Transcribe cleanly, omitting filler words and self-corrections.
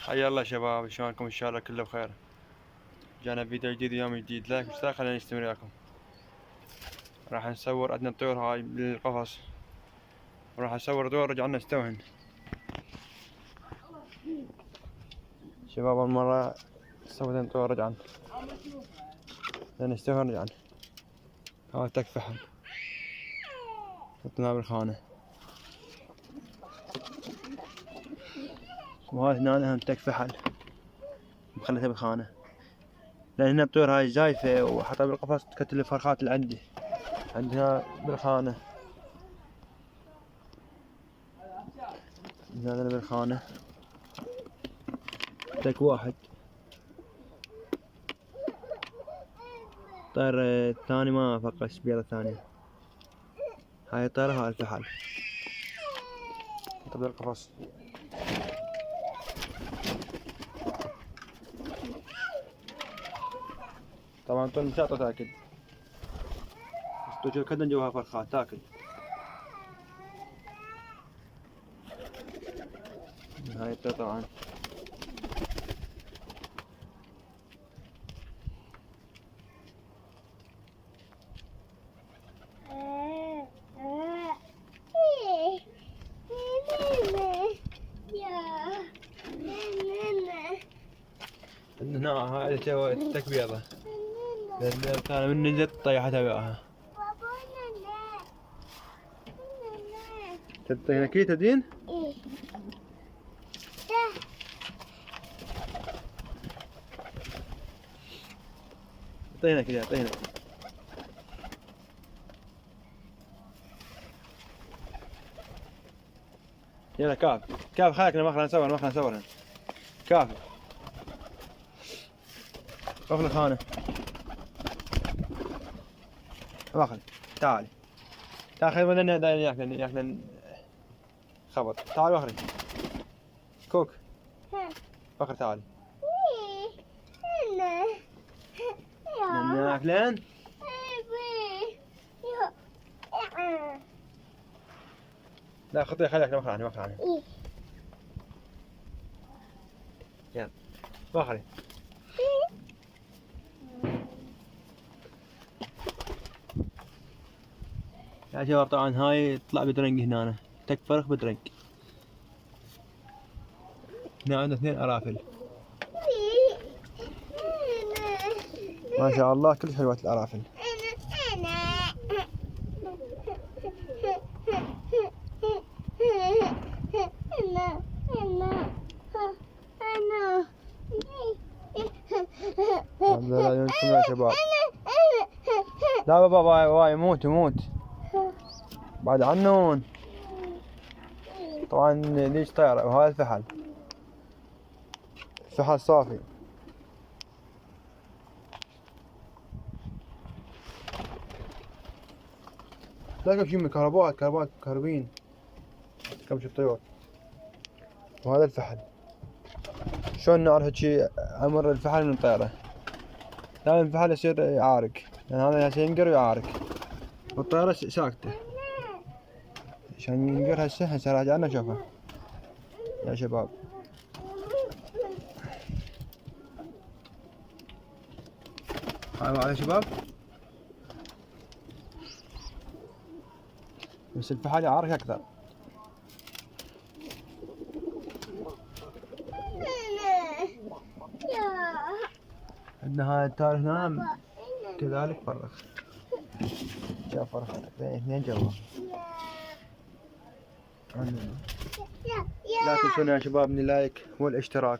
حيا الله شباب، شلونكم؟ ان شاء الله كله بخير. جانا فيديو جديد ويوم جديد. لايك واشتراك خلينا نستمر وياكم. راح نصور عندنا الطيور هاي بالقفص، وراح نصور دور رجعنا نستوهن. شباب المرة سوينا طيور رجعن نستوهن رجعن. هاي تك فحم حطيناها بالخانة، وهاي هنا هم تك فحل مخلتها بالخانة، لأن هنا الطيور هاي زايفة وحطها بالقفص تكتل الفرخات اللي عندي عندنا بالخانة. هذا بالخانة تك واحد. الطير الثاني ما فقس بيضة ثانية. هاي الطيرة هاي الفحل حطها بالقفص. طبعا طول مساطة تاكل، بس كدن جواها فرخات تاكل. هاي الطير طبعا هنا هاي تك بيضة، لأن كان من نزلت طيحتها وياها. تبي هنا كي تدين؟ إيه. هنا كذا، هنا. يلا كاف خليك ما نصورهن. كاف قفل الخانة. واخذ تعال خذ بدنا ياكلن خبط. تعال واخرج كوك واخر تعال ياكلن. لا خطيه خليك ما خلاني. يلا واخرج. يا شباب طبعا هاي تطلع بدرنق هنا تك فرخ بدرنق. هنا عندنا 2 أرافل ما شاء الله كل حلوة الأرافل. لا ينسون يا شباب. لا بابا واي يموت بعد عنون. طبعا ليش طيرة. وهذا الفحل صافي. تلاقي شي من كهربين كم شي الطيور. وهذا الفحل شلون نعرف شي عمر الفحل من الطيرة؟ دائما الفحل يصير يعارق، لأن هذا هسه ينقر ويعارق والطيرة ساكتة. عشان ينقر هسه راجعنا نشوفه يا شباب. هاي يا شباب، بس الفحل يعارك أكثر. عندنا هاي التار هنا كذلك فرخ. شوف فرخ 2 جوا. لا تنسونا يا شباب من اللايك والاشتراك.